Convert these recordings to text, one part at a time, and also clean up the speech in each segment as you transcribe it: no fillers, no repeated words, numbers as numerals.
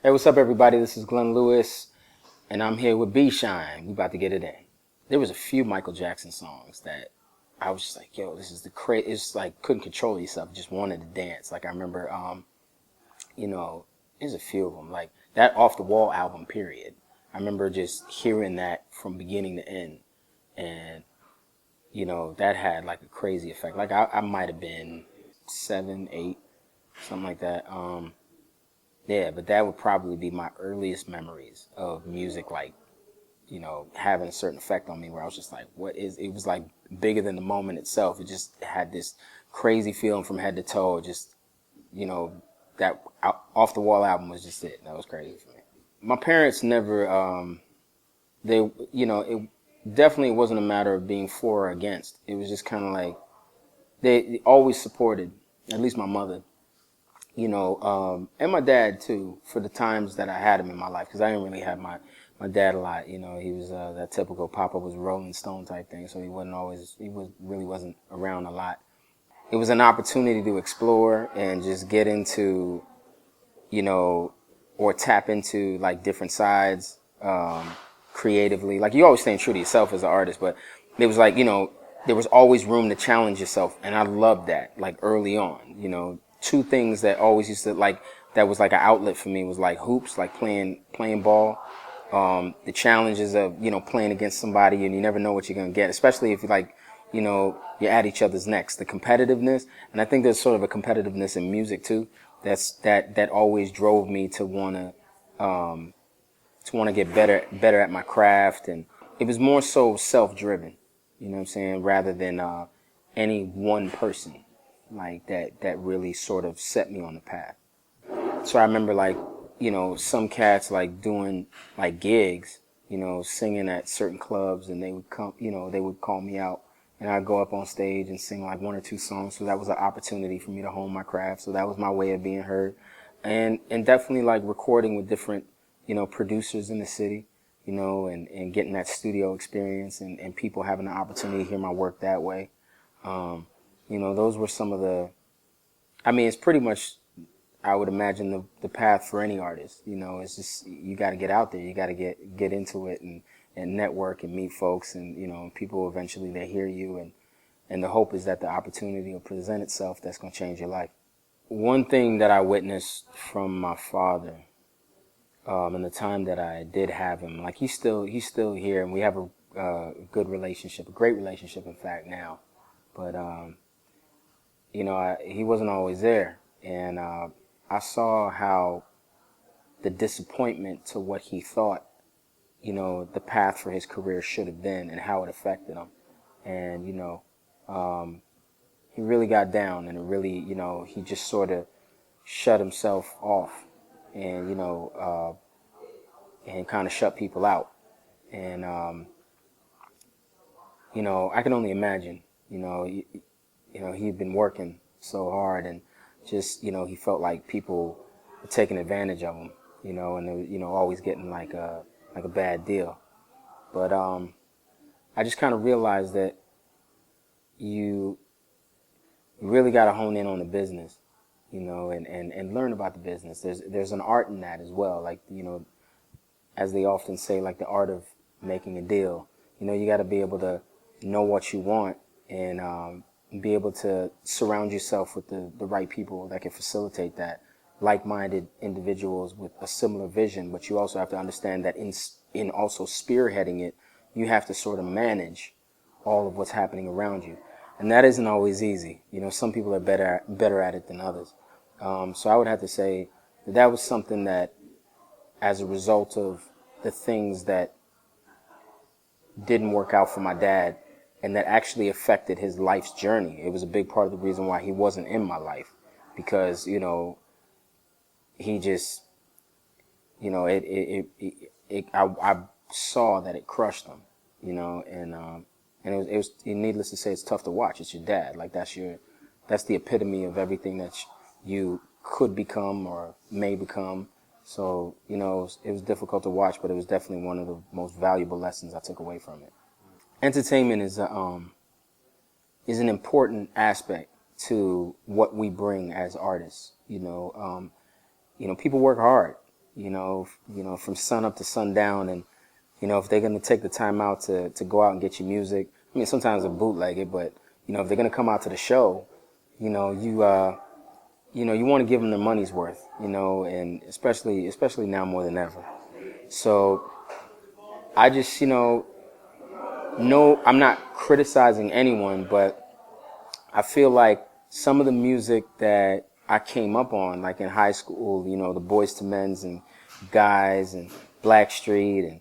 Hey, what's up, everybody? This is Glenn Lewis, and I'm here with B Shine. We about to get it in. There was a few Michael Jackson songs that I was just like, yo, this is the crazy. It's like couldn't control yourself, just wanted to dance. Like I remember, you know, there's a few of them. Like that Off the Wall album, period. I remember just hearing that from beginning to end, and that had like a crazy effect. Like I might have been 7, 8, something like that. Yeah, but that would probably be my earliest memories of music, like, having a certain effect on me where I was just like, it was like bigger than the moment itself. It just had this crazy feeling from head to toe. Just, you know, that Off the Wall album was just it. That was crazy for me. My parents never, it definitely wasn't a matter of being for or against. It was just kind of like, they always supported, at least my mother, and my dad too, for the times that I had him in my life, because I didn't really have my dad a lot. He was that typical Papa was Rolling Stone type thing, so really wasn't around a lot. It was an opportunity to explore and just get into, or tap into like different sides, creatively. Like you always staying true to yourself as an artist, but it was like, there was always room to challenge yourself, and I loved that. Like early on, two things that always used to like that was like an outlet for me was like hoops, like playing ball. The challenges of playing against somebody and you never know what you're gonna get, especially if you're at each other's necks. The competitiveness, and I think there's sort of a competitiveness in music too. That always drove me to wanna get better at my craft, and it was more so self-driven. You know what I'm saying, rather than any one person like that really sort of set me on the path. So I remember like, some cats like doing like gigs, singing at certain clubs, and they would come, they would call me out, and I'd go up on stage and sing like one or two songs. So that was an opportunity for me to hone my craft. So that was my way of being heard. And definitely like recording with different, producers in the city, and getting that studio experience, and people having the opportunity to hear my work that way. Those were some of it's pretty much, I would imagine, the path for any artist. It's just, you got to get out there. You got to get into it and network and meet folks, and, people eventually, they hear you, and the hope is that the opportunity will present itself that's going to change your life. One thing that I witnessed from my father, in the time that I did have him, like he's still here, and we have a good relationship, a great relationship, in fact, now. But, he wasn't always there. And I saw how the disappointment to what he thought, the path for his career should have been, and how it affected him. And, he really got down, and it really, he just sort of shut himself off, and, and kind of shut people out. And, I can only imagine, he'd been working so hard, and just, he felt like people were taking advantage of him, and they were, always getting like a bad deal. But I just kind of realized that you really got to hone in on the business, and learn about the business. There's an art in that as well. Like, as they often say, like the art of making a deal. You got to be able to know what you want, and be able to surround yourself with the right people that can facilitate that, like-minded individuals with a similar vision. But you also have to understand that in also spearheading it, you have to sort of manage all of what's happening around you, and that isn't always easy. Some people are better at it than others. So I would have to say that was something that, as a result of the things that didn't work out for my dad, and that actually affected his life's journey. It was a big part of the reason why he wasn't in my life, because, he just, I saw that it crushed him, and it was, needless to say, it's tough to watch. It's your dad. Like that's the epitome of everything that you could become or may become. So, it was difficult to watch, but it was definitely one of the most valuable lessons I took away from it. Entertainment is an important aspect to what we bring as artists. People work hard. from sun up to sundown, and if they're gonna take the time out to go out and get your music. I mean, sometimes a bootleg it, but if they're gonna come out to the show, you want to give them their money's worth, and especially now more than ever. So I just, no, I'm not criticizing anyone, but I feel like some of the music that I came up on, like in high school, the Boyz II Men's and Guys and Blackstreet and,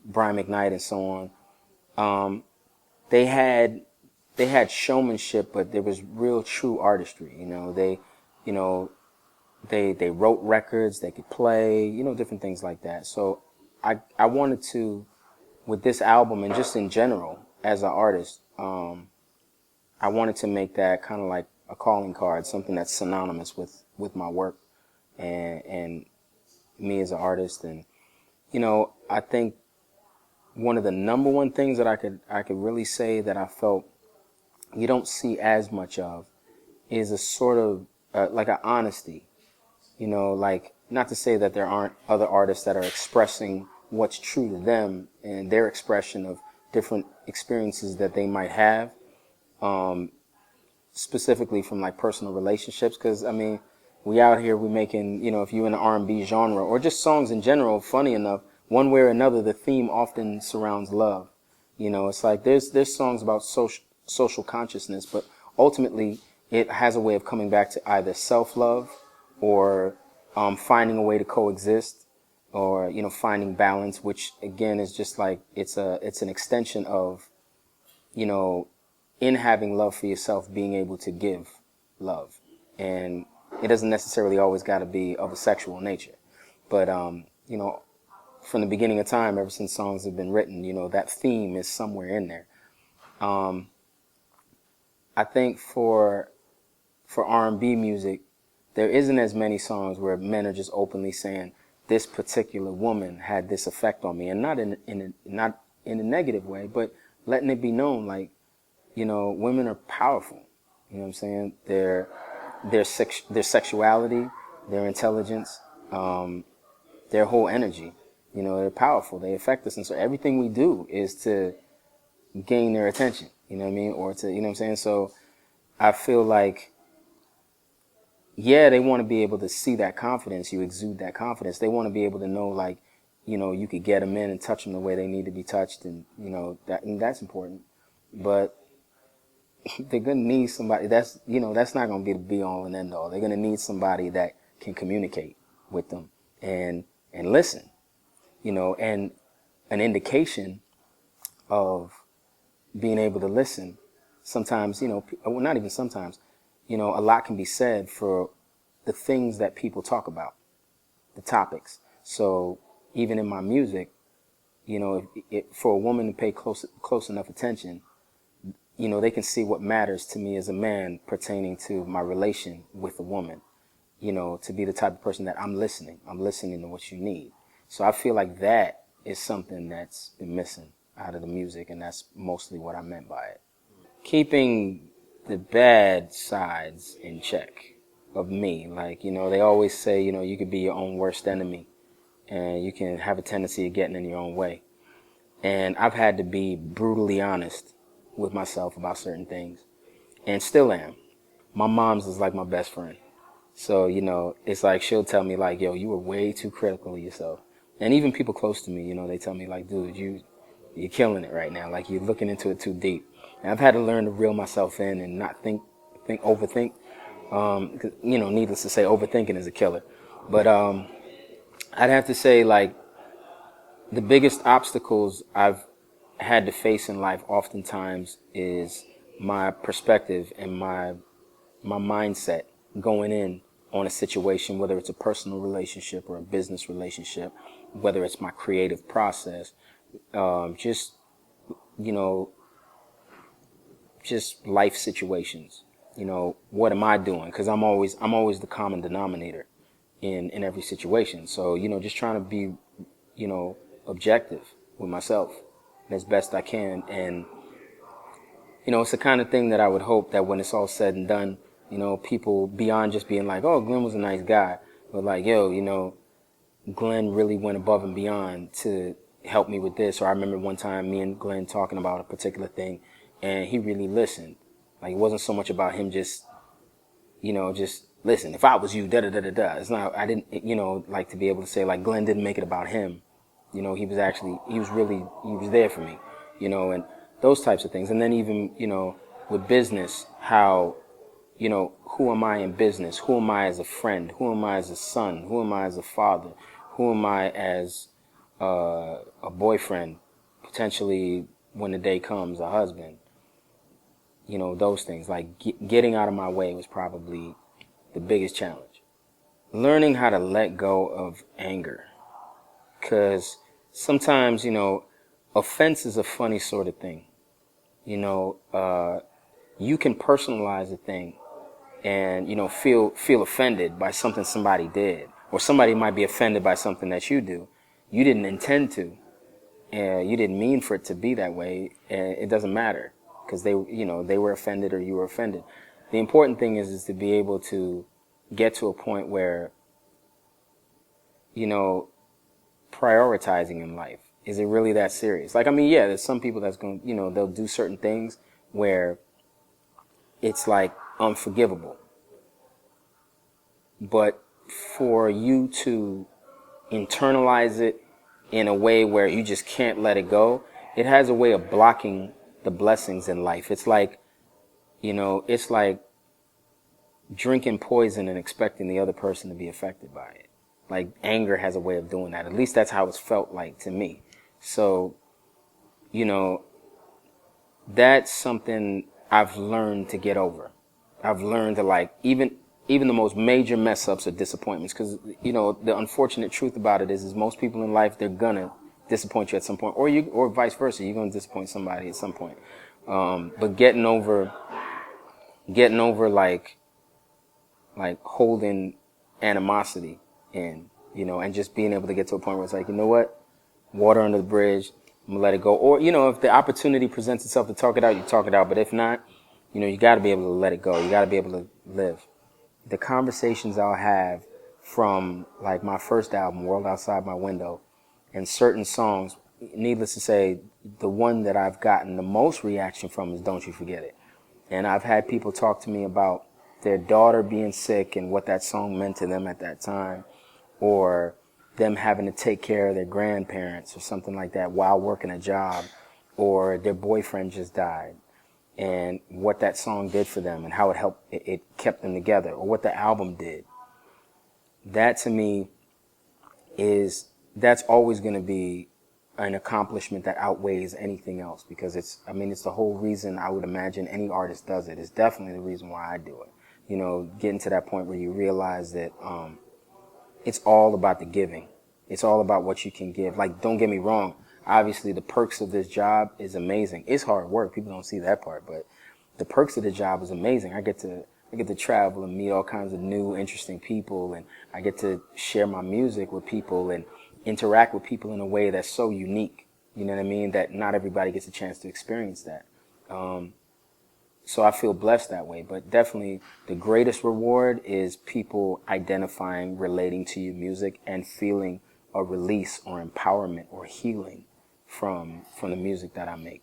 Brian McKnight and so on, they had showmanship, but there was real true artistry. They wrote records, they could play, different things like that. So I wanted to, with this album and just in general as an artist, I wanted to make that kind of like a calling card, something that's synonymous with my work and me as an artist. And I think one of the number one things that I could really say that I felt you don't see as much of is a sort of like an honesty. Like, not to say that there aren't other artists that are expressing what's true to them and their expression of different experiences that they might have, specifically from like personal relationships. Because I mean, we out here, we making, if you're in the R&B genre or just songs in general, funny enough, one way or another, the theme often surrounds love. It's like there's songs about social consciousness, but ultimately it has a way of coming back to either self-love or finding a way to coexist, or finding balance, which again is just like it's an extension of in having love for yourself, being able to give love. And it doesn't necessarily always got to be of a sexual nature, but from the beginning of time, ever since songs have been written, that theme is somewhere in there. I think for R&B music, there isn't as many songs where men are just openly saying this particular woman had this effect on me, and not in a negative way, but letting it be known, like, women are powerful. You know what I'm saying? Their sexuality, their intelligence, their whole energy. They're powerful. They affect us, and so everything we do is to gain their attention. You know what I mean? Or to, what I'm saying? So I feel like, yeah, they want to be able to see that confidence. You exude that confidence. They want to be able to know, like, you could get them in and touch them the way they need to be touched, and that's important. But they're gonna need somebody that's not gonna be the be all and end all. They're gonna need somebody that can communicate with them and listen. And an indication of being able to listen. Sometimes, well, not even sometimes, a lot can be said for the things that people talk about, the topics. So even in my music, for a woman to pay close enough attention, they can see what matters to me as a man pertaining to my relation with a woman, to be the type of person that I'm listening to what you need. So I feel like that is something that's been missing out of the music, and that's mostly what I meant by it. Keeping the bad sides in check of me. Like, they always say, you could be your own worst enemy, and you can have a tendency of getting in your own way. And I've had to be brutally honest with myself about certain things, and still am. My mom's is like my best friend. So, it's like she'll tell me, like, yo, you were way too critical of yourself. And even people close to me, they tell me, like, dude, you're killing it right now. Like, you're looking into it too deep. And I've had to learn to reel myself in and not overthink. Needless to say, overthinking is a killer. But I'd have to say, like, the biggest obstacles I've had to face in life oftentimes is my perspective and my mindset going in on a situation, whether it's a personal relationship or a business relationship, whether it's my creative process, just life situations. What am I doing? Because I'm always the common denominator in every situation. So, just trying to be, objective with myself as best I can. And, it's the kind of thing that I would hope that when it's all said and done, people, beyond just being like, oh, Glenn was a nice guy, but like, yo, Glenn really went above and beyond to help me with this. Or I remember one time me and Glenn talking about a particular thing, and he really listened. Like, it wasn't so much about him just listen. If I was you, da da da da da. It's not. I didn't, like to be able to say like Glenn didn't make it about him. He was there for me, and those types of things. And then even, with business, how, who am I in business? Who am I as a friend? Who am I as a son? Who am I as a father? Who am I as a boyfriend? Potentially, when the day comes, a husband. Those things. Like getting out of my way was probably the biggest challenge. Learning how to let go of anger. Because sometimes, offense is a funny sort of thing. You can personalize a thing and, feel offended by something somebody did. Or somebody might be offended by something that you do. You didn't intend to. And you didn't mean for it to be that way. And it doesn't matter. Because they were offended or you were offended. The important thing is to be able to get to a point where, prioritizing in life. Is it really that serious? Like, yeah, there's some people that's going to, they'll do certain things where it's like unforgivable. But for you to internalize it in a way where you just can't let it go, it has a way of blocking the blessings in life. It's like, it's like drinking poison and expecting the other person to be affected by it. Like, anger has a way of doing that. At least that's how it's felt like to me. So, that's something I've learned to get over. I've learned to, like, even the most major mess ups or disappointments, because, the unfortunate truth about it is most people in life, they're gonna disappoint you at some point, or vice versa. You're gonna disappoint somebody at some point. But getting over like holding animosity in, and just being able to get to a point where it's like, you know what, water under the bridge, I'm gonna let it go. Or, if the opportunity presents itself to talk it out, you talk it out. But if not, you got to be able to let it go. You got to be able to live. The conversations I'll have from like my first album, World Outside My Window, and certain songs, needless to say, the one that I've gotten the most reaction from is Don't You Forget It. And I've had people talk to me about their daughter being sick and what that song meant to them at that time, or them having to take care of their grandparents or something like that while working a job, or their boyfriend just died, and what that song did for them and how it helped, it kept them together, or what the album did. That to me that's always going to be an accomplishment that outweighs anything else, because it's the whole reason I would imagine any artist does it. It's definitely the reason why I do it. Getting to that point where you realize that it's all about the giving. It's all about what you can give. Like, don't get me wrong. Obviously, the perks of this job is amazing. It's hard work. People don't see that part, but the perks of the job is amazing. I get to travel and meet all kinds of new, interesting people, and I get to share my music with people and interact with people in a way that's so unique. You know what I mean? That not everybody gets a chance to experience that. So I feel blessed that way. But definitely the greatest reward is people identifying, relating to your music, and feeling a release or empowerment or healing from the music that I make.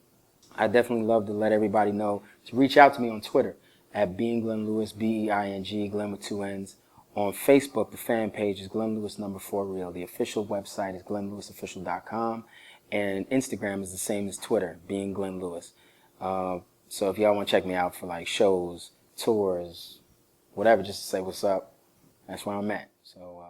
I definitely love to let everybody know to reach out to me on Twitter at Being Glenn Lewis, BEING, Glenn with 2 N's. On Facebook, the fan page is Glenn Lewis #4 Real. The official website is glennlewisofficial.com. And Instagram is the same as Twitter, Being Glenn Lewis. So if y'all want to check me out for like shows, tours, whatever, just to say what's up, that's where I'm at. So,